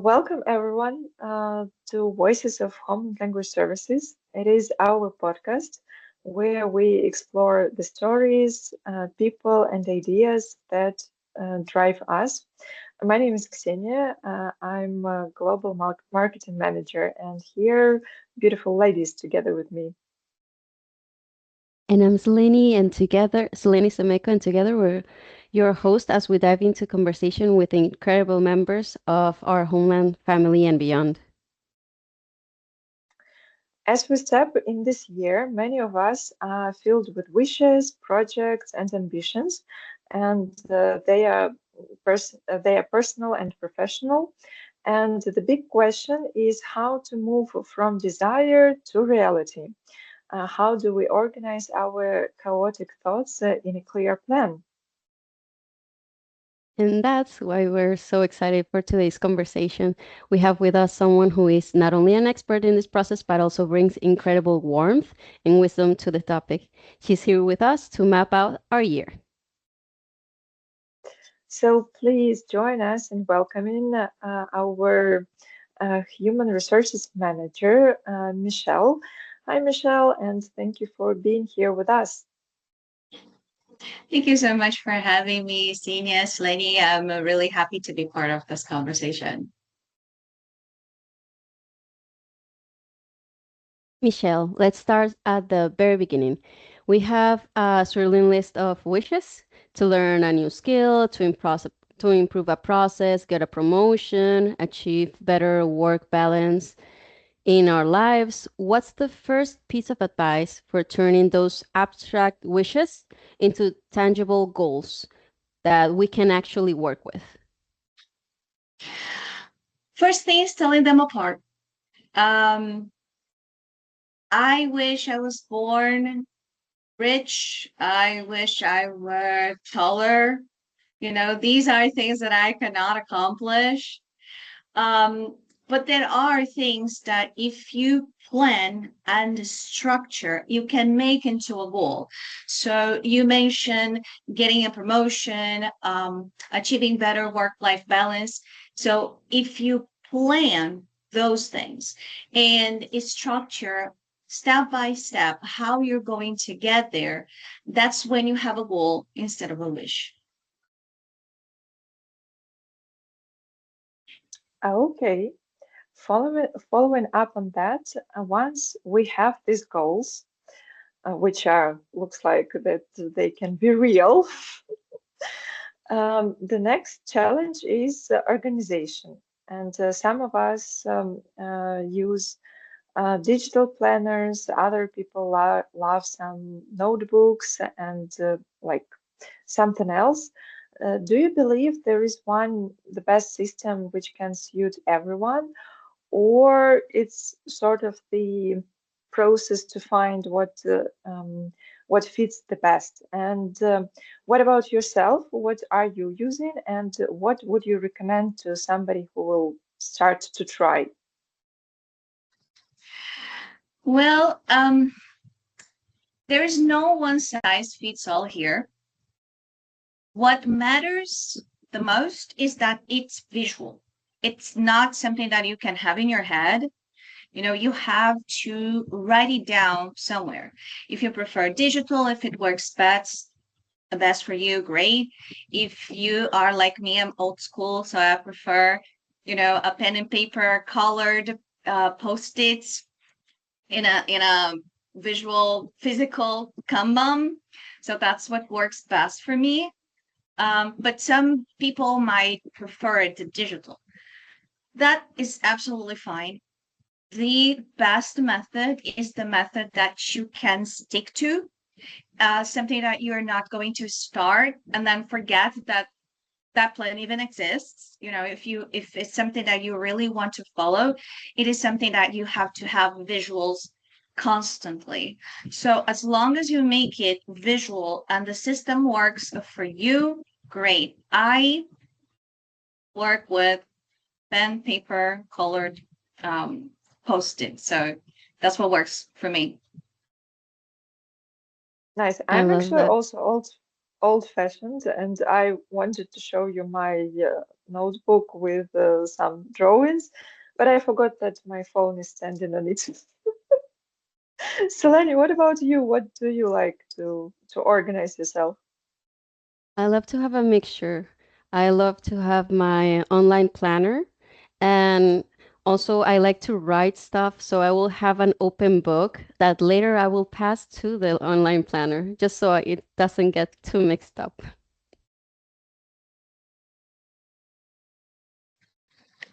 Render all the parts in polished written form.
Welcome everyone to Voices of Homeland Language Services. It is our podcast where we explore the stories, people, and ideas that drive us. My name is Ksenia. I'm a global marketing manager, and here, beautiful ladies together with me. And I'm Seleni Sameko, and together we're your host as we dive into conversation with incredible members of our homeland family and beyond. As we step in this year, many of us are filled with wishes, projects, and ambitions, and they are personal and professional. And the big question is how to move from desire to reality. How do we organize our chaotic thoughts in a clear plan? And that's why we're so excited for today's conversation. We have with us someone who is not only an expert in this process, but also brings incredible warmth and wisdom to the topic. She's here with us to map out our year. So please join us in welcoming our Human Resources Manager, Michelle. Hi, Michelle, and thank you for being here with us. Thank you so much for having me, Senior Lenny. I'm really happy to be part of this conversation. Michelle, let's start at the very beginning. We have a certain list of wishes to learn a new skill, to improve a process, get a promotion, achieve better work balance in our lives. What's the first piece of advice for turning those abstract wishes into tangible goals that we can actually work with? First thing is telling them apart. Um, I wish I was born rich. I wish I were taller. These are things that I cannot accomplish. Um, but there are things that if you plan and structure, you can make into a goal. So you mentioned getting a promotion, achieving better work-life balance. So if you plan those things and structure step by step how you're going to get there, that's when you have a goal instead of a wish. Okay, following up on that, once we have these goals, which are looks like that they can be real, the next challenge is organization. And some of us use digital planners, other people love some notebooks and like something else. Do you believe there is the best system which can suit everyone, or it's sort of the process to find what fits the best? And what about yourself? What are you using, and what would you recommend to somebody who will start to try? Well, there is no one size fits all here. What matters the most is that it's visual. It's not something that you can have in your head. You have to write it down somewhere. If you prefer digital, if it works best for you, great. If you are like me, I'm old school, so I prefer, a pen and paper, colored post-its in a visual, physical Kanban. So that's what works best for me. But some people might prefer the digital. That is absolutely fine. The best method is the method that you can stick to, something that you're not going to start and then forget that plan even exists. If it's something that you really want to follow, it is something that you have to have visuals constantly. So as long as you make it visual and the system works for you, great. I work with pen, paper, colored post-it. So that's what works for me. Nice. I I'm love actually that. also old. old-fashioned, and I wanted to show you my notebook with some drawings, but I forgot that my phone is standing on it. Selene, what about you? What do you like to organize yourself? I love to have a mixture. I love to have my online planner, and also I like to write stuff. So I will have an open book that later I will pass to the online planner just so it doesn't get too mixed up.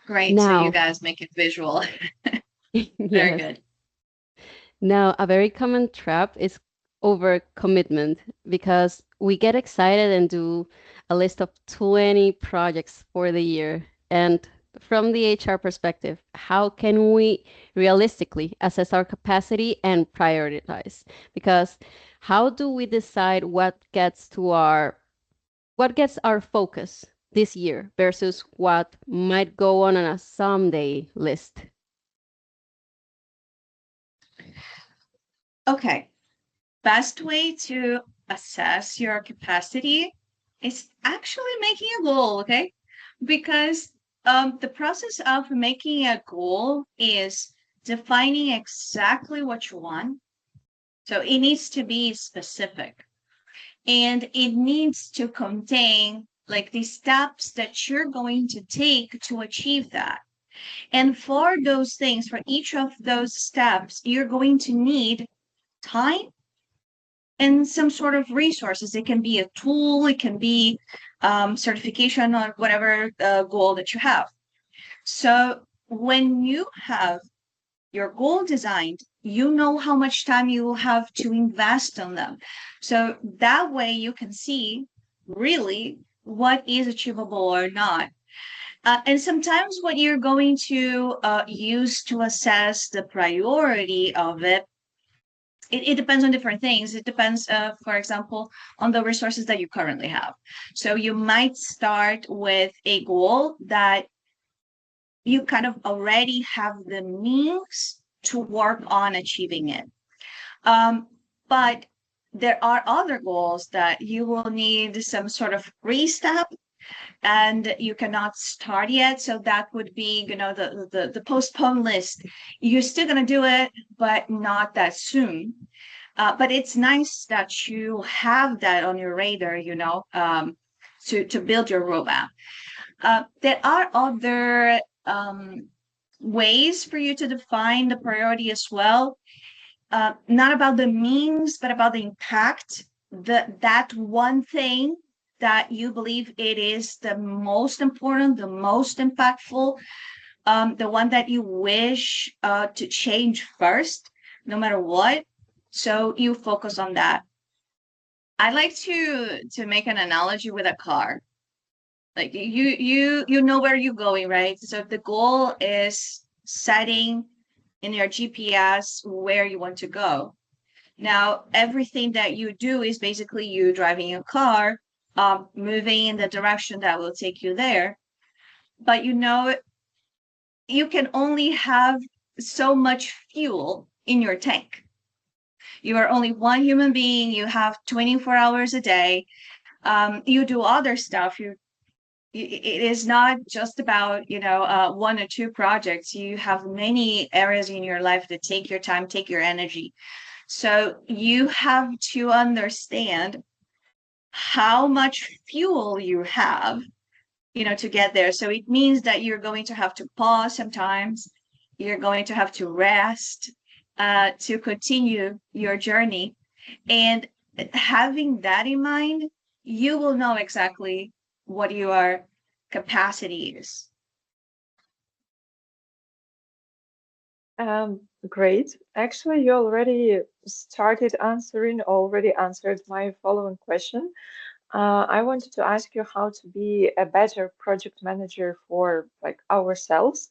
Great. So you Now, guys make it visual. Very yes. good. Now, a very common trap is overcommitment because we get excited and do a list of 20 projects for the year. And from the HR perspective, how can we realistically assess our capacity and prioritize? Because how do we decide what gets our focus this year versus what might go on a someday list? Okay. Best way to assess your capacity is actually making a goal, okay? Because the process of making a goal is defining exactly what you want. So it needs to be specific and it needs to contain like the steps that you're going to take to achieve that. And for those things, for each of those steps, you're going to need time and some sort of resources. It can be a tool, it can be certification or whatever goal that you have. So when you have your goal designed, you know how much time you will have to invest on them. So that way you can see really what is achievable or not. And sometimes what you're going to use to assess the priority of it depends on different things. It depends, for example, on the resources that you currently have. So you might start with a goal that you kind of already have the means to work on achieving it. Um, but there are other goals that you will need some sort of pre-step and you cannot start yet. So that would be, the postpone list. You're still going to do it, but not that soon. But it's nice that you have that on your radar, to build your roadmap. There are other ways for you to define the priority as well. Not about the means, but about the impact. That one thing that you believe it is the most important, the most impactful, the one that you wish to change first, no matter what. So you focus on that. I like to make an analogy with a car. Like you know where you're going, right? So the goal is setting in your GPS where you want to go. Now, everything that you do is basically you driving a car, moving in the direction that will take you there. But you can only have so much fuel in your tank. You are only one human being. You have 24 hours a day. You do other stuff. It is not just about one or two projects. You have many areas in your life that take your time, take your energy. So you have to understand how much fuel you have, to get there. So it means that you're going to have to pause sometimes. You're going to have to rest to continue your journey. And having that in mind, you will know exactly what your capacity is. Great. Actually, you already answered my following question. I wanted to ask you how to be a better project manager for like ourselves.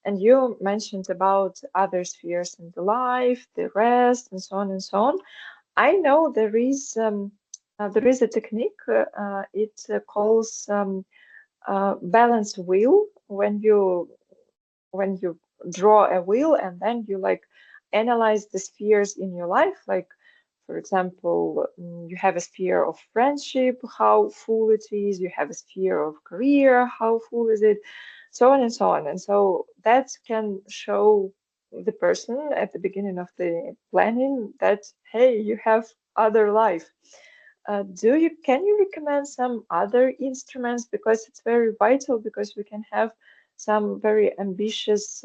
And you mentioned about other spheres in the life, the rest, and so on and so on. I know there is a technique. It calls balance wheel when you draw a wheel and then you like analyze the spheres in your life. Like, For example, you have a sphere of friendship, how full it is. You have a sphere of career, how full is it, so on and so on. And so that can show the person at the beginning of the planning that, hey, you have other life. Can you recommend some other instruments, because it's very vital, because we can have some very ambitious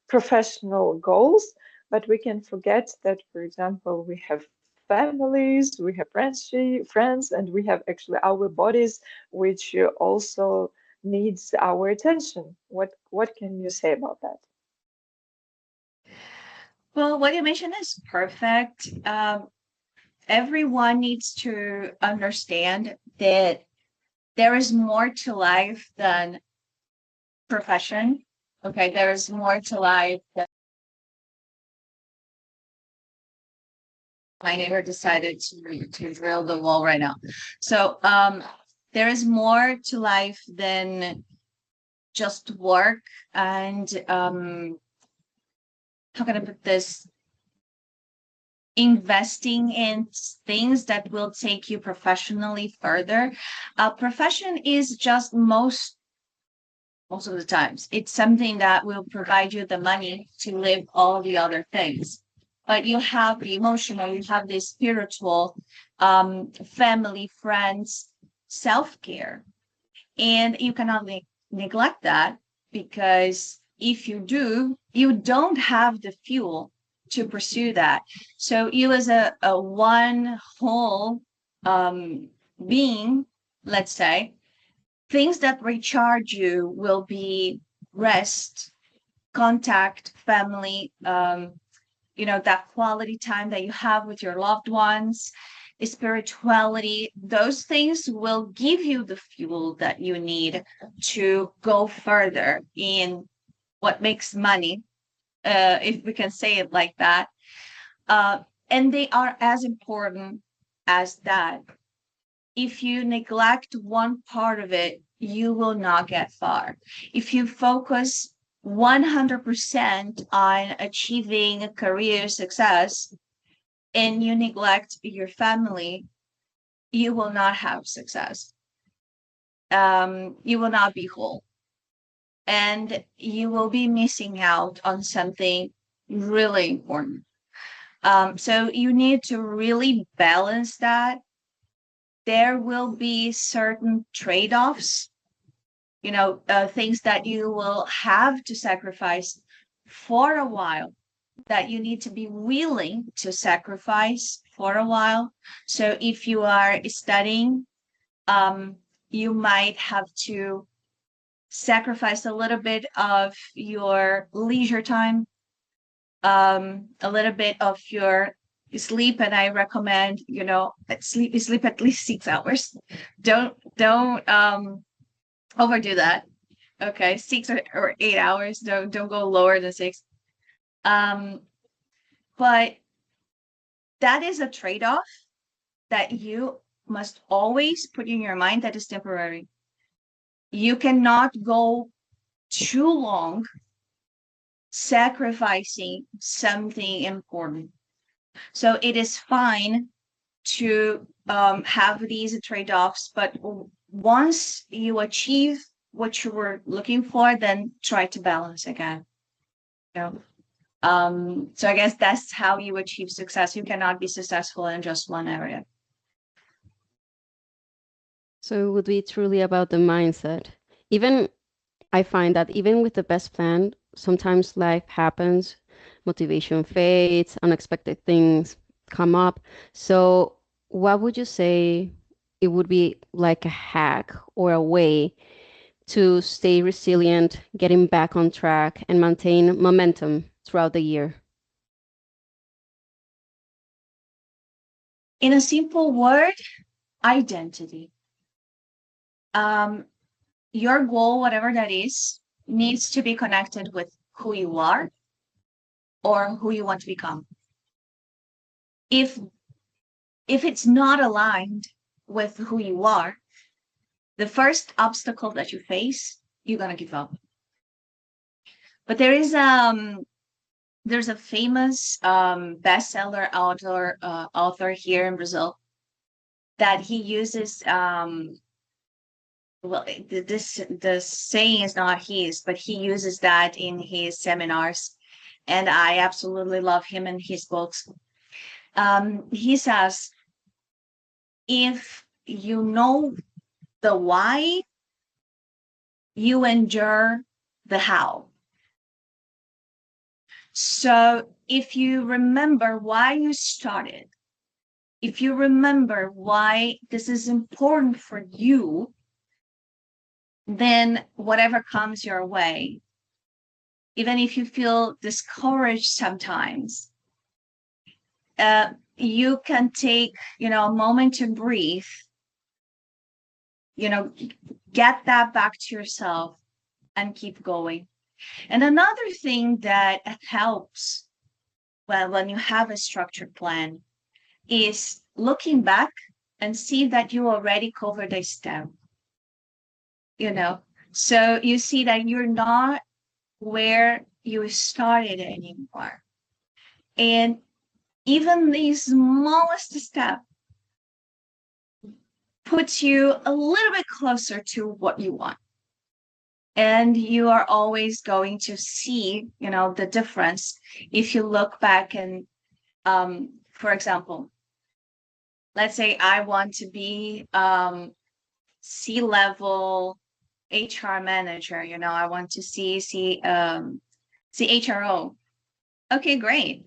professional goals, but we can forget that, for example, we have families, we have friends, and we have actually our bodies, which also needs our attention. What can you say about that? Well, what you mentioned is perfect. Everyone needs to understand that there is more to life than profession. Okay, there is more to life than my neighbor decided to drill the wall right now. So there is more to life than just work and how can I put this? Investing in things that will take you professionally further. Profession is just most of the times it's something that will provide you the money to live all the other things. But you have the emotional, you have the spiritual, family, friends, self-care, and you cannot neglect that, because if you do, you don't have the fuel to pursue that. So you as a one whole being, let's say, things that recharge you will be rest, contact, family, that quality time that you have with your loved ones, spirituality. Those things will give you the fuel that you need to go further in what makes money, if we can say it like that. Uh, and they are as important as that. If you neglect one part of it, you will not get far. If you focus 100% on achieving career success and you neglect your family, you will not have success. You will not be whole. And you will be missing out on something really important. So you need to really balance that. There will be certain trade-offs, things that you will have to sacrifice for a while, that you need to be willing to sacrifice for a while. So if you are studying, you might have to sacrifice a little bit of your leisure time, a little bit of your sleep, and I recommend, sleep at least 6 hours. Don't overdo that. Okay, 6 or 8 hours. Don't go lower than 6. Um, but that is a trade-off that you must always put in your mind, that is temporary. You cannot go too long sacrificing something important. So it is fine to have these trade-offs, but once you achieve what you were looking for, then try to balance again. You know? So I guess that's how you achieve success. You cannot be successful in just one area. So it would be truly about the mindset. Even I find that even with the best plan, sometimes life happens, motivation fades, unexpected things come up. So, what would you say it would be like a hack or a way to stay resilient, getting back on track, and maintain momentum throughout the year? In a simple word, identity. Um, your goal, whatever that is, needs to be connected with who you are or who you want to become. If if it's not aligned with who you are, the first obstacle that you face, you're gonna give up. But there's a famous bestseller author here in Brazil that he uses well, the saying is not his, but he uses that in his seminars, and I absolutely love him and his books. He says, if you know the why, you endure the how. So if you remember why you started, if you remember why this is important for you, then whatever comes your way, even if you feel discouraged sometimes, you can take, a moment to breathe, you know, get that back to yourself and keep going. And another thing that helps, well, when you have a structured plan, is looking back and see that you already covered a step, you know. So you see that you're not where you started anymore. And even the smallest step puts you a little bit closer to what you want. And you are always going to see, the difference if you look back and, for example, let's say I want to be C-level HR manager. I want to see HRO. Okay, great.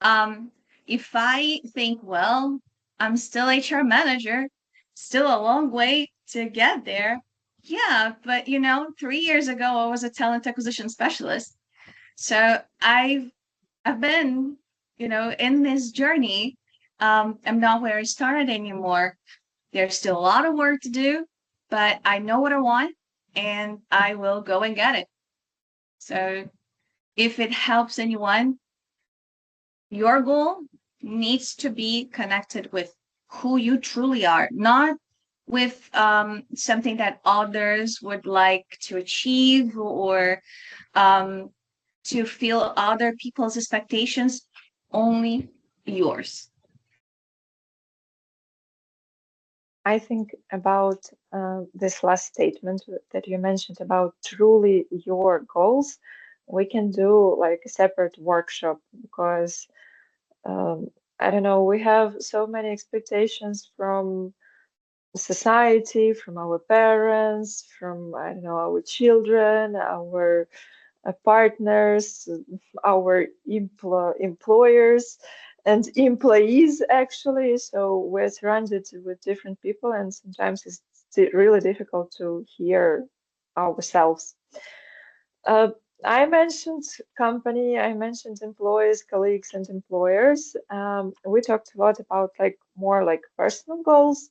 Um, if I think, well, I'm still HR manager, still a long way to get there. Yeah, but 3 years ago I was a talent acquisition specialist. So I've been, in this journey. I'm not where I started anymore. There's still a lot of work to do, but I know what I want and I will go and get it. So if it helps anyone, your goal needs to be connected with who you truly are, not with something that others would like to achieve or um, to feel other people's expectations, only yours. I think about this last statement that you mentioned about truly your goals. We can do like a separate workshop because I don't know, we have so many expectations from society, from our parents, from I don't know, our children, our partners, our employers, and employees actually. So we're surrounded with different people, and sometimes it's really difficult to hear ourselves. Uh, I mentioned company, I mentioned employees, colleagues, and employers. We talked a lot about like more like personal goals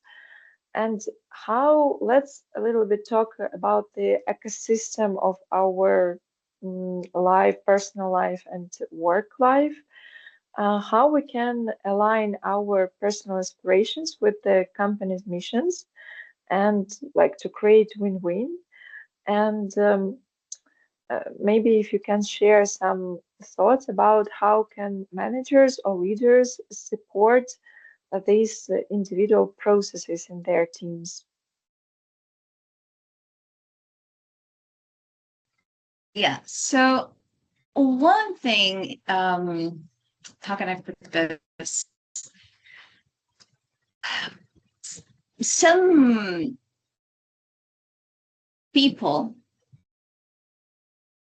and how, let's a little bit talk about the ecosystem of our life, personal life, and work life. How we can align our personal aspirations with the company's missions and like to create win-win. And maybe if you can share some thoughts about how can managers or leaders support these individual processes in their teams. Yeah. So one thing, how can I put this? Some people,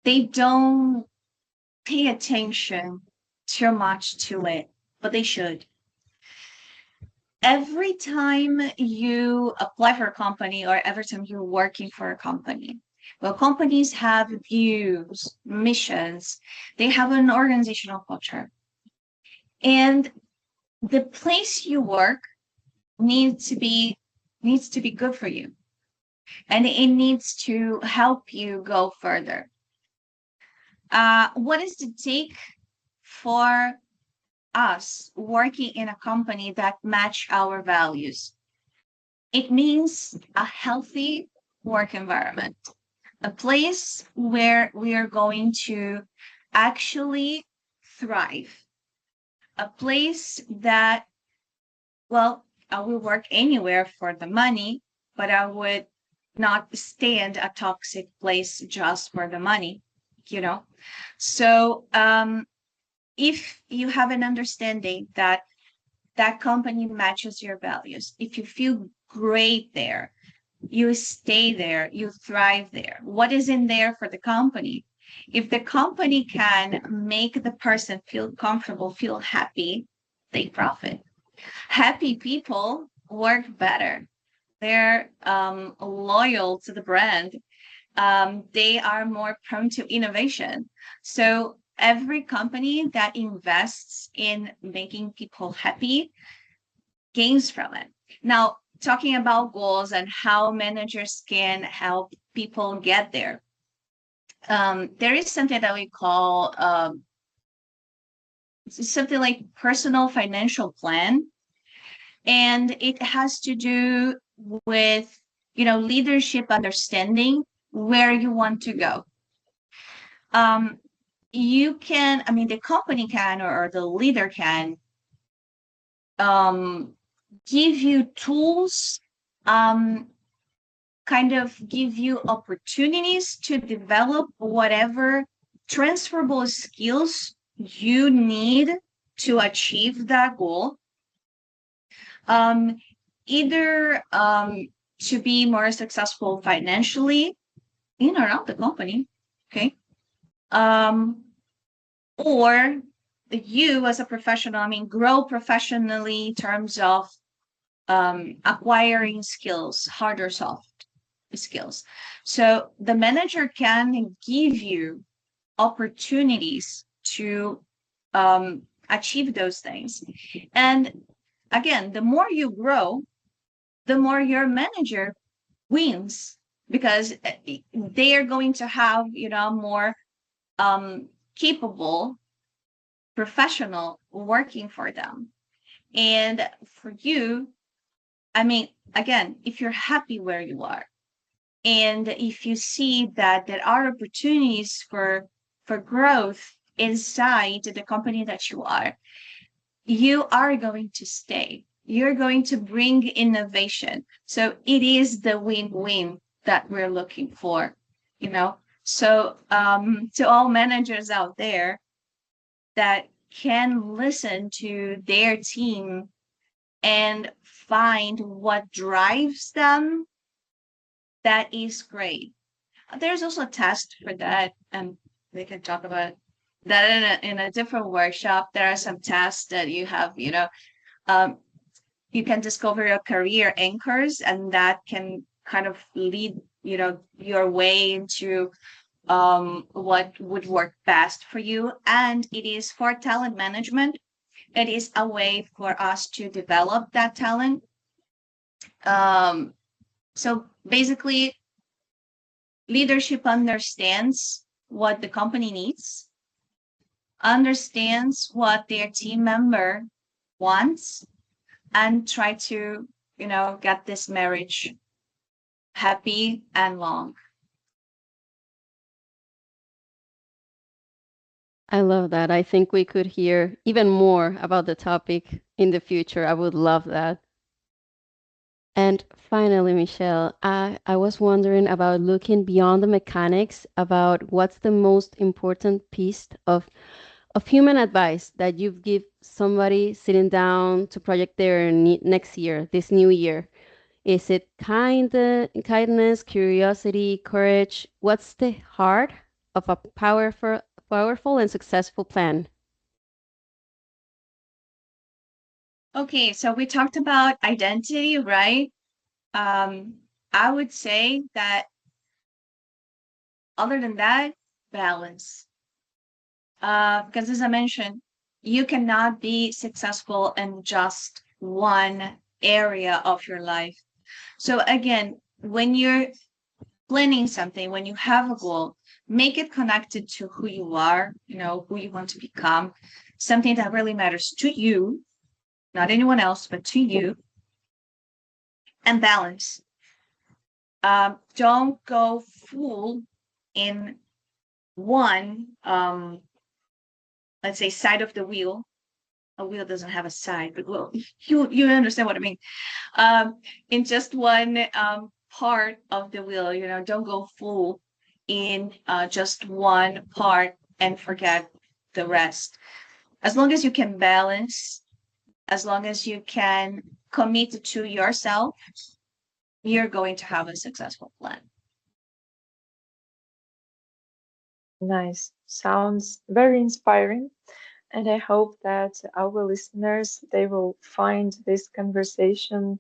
they don't pay attention too much to it, but they should. Every time you apply for a company or every time you're working for a company, well, companies have views, missions, they have an organizational culture. And the place you work needs to be good for you. And it needs to help you go further. What is the take for us working in a company that match our values? It means a healthy work environment, a place where we are going to actually thrive, a place that, well, I will work anywhere for the money, but I would not stay in a toxic place just for the money, you know? So, if you have an understanding that that company matches your values, if you feel great there, you stay there, you thrive there. What is in there for the company? If the company can make the person feel comfortable, feel happy, they profit. Happy people work better. They're loyal to the brand. They are more prone to innovation. So every company that invests in making people happy gains from it. Now, talking about goals and how managers can help people get there, there is something that we call something like personal financial plan, and it has to do with leadership understanding where you want to go. Um, you can, I mean, the company can, or the leader can um, give you tools, um, kind of give you opportunities to develop whatever transferable skills you need to achieve that goal. Um, either to be more successful financially in or around the company, okay? Um, or you as a professional, I mean, grow professionally in terms of acquiring skills, hard or soft skills. So the manager can give you opportunities to achieve those things. And again, the more you grow, the more your manager wins, because they are going to have, more capable professional working for them. And for you, I mean, again, if you're happy where you are, and if you see that there are opportunities for growth inside the company that you are going to stay. You're going to bring innovation. So it is the win-win that we're looking for. So to all managers out there that can listen to their team and find what drives them, that is great. There's also a test for that, and we can talk about that in a different workshop. There are some tests that you have, um, you can discover your career anchors, and that can kind of lead, your way into what would work best for you. And it is for talent management. It is a way for us to develop that talent. So basically, leadership understands what the company needs, understands what their team member wants, and try to, get this marriage happy and long. I love that. I think we could hear even more about the topic in the future. I would love that. And finally, Michelle, I was wondering about looking beyond the mechanics, about what's the most important piece of human advice that you give somebody sitting down to project their next year, this new year. Is it kindness, curiosity, courage? What's the heart of a powerful and successful plan? Okay, so we talked about identity, right? I would say that other than that, balance. Because as I mentioned, you cannot be successful in just one area of your life. So again, when you're planning something, when you have a goal, make it connected to who you are, who you want to become, something that really matters to you, not anyone else, but to you, and balance. Don't go full in one let's say, side of the wheel. A wheel doesn't have a side, but well, you understand what I mean. In just one part of the wheel, don't go full in just one part and forget the rest. As long as you can balance, as long as you can commit to yourself, you're going to have a successful plan. Nice. Sounds very inspiring. And I hope that our listeners, they will find this conversation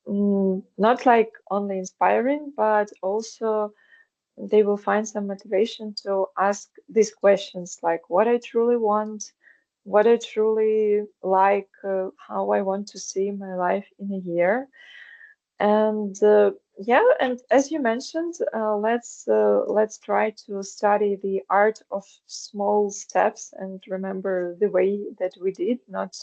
not like only inspiring, but also they will find some motivation to ask these questions like what I truly want, what I truly like, how I want to see my life in a year. And yeah, and as you mentioned, let's try to study the art of small steps and remember the way that we did, not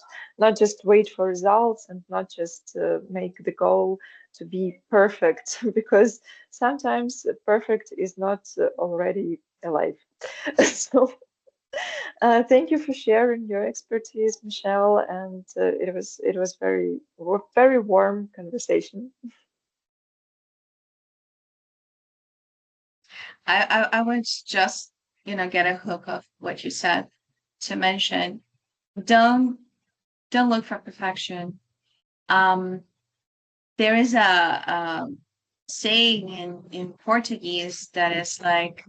just wait for results and not just make the goal to be perfect, because sometimes perfect is not already alive. So thank you for sharing your expertise, Michelle, and it was very warm conversation. I would just, get a hook of what you said to mention. Don't don't look for perfection. Um, there is a saying in Portuguese that is like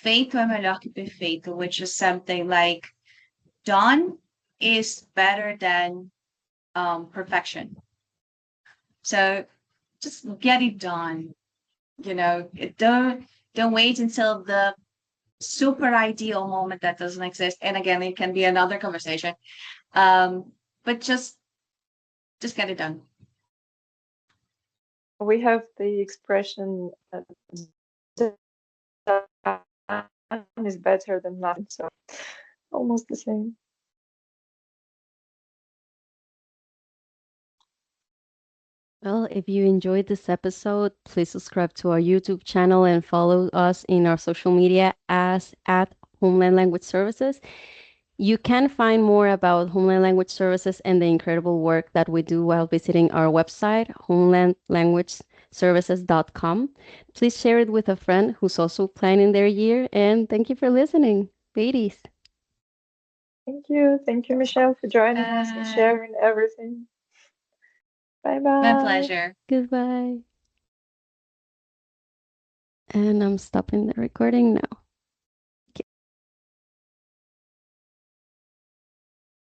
feito é melhor que perfeito, which is something like done is better than perfection. So just get it done. You know, don't wait until the super ideal moment that doesn't exist. And again, it can be another conversation. But just get it done. We have the expression done is better than nothing, so almost the same. Well, if you enjoyed this episode, please subscribe to our YouTube channel and follow us in our social media as at Homeland Language Services. You can find more about Homeland Language Services and the incredible work that we do while visiting our website, homelandlanguageservices.com. Please share it with a friend who's also planning their year, and thank you for listening. Ladies, Thank you, Michelle, for joining us and Bye. sharing everything. Bye My bye. pleasure. goodbye. And I'm stopping the recording now.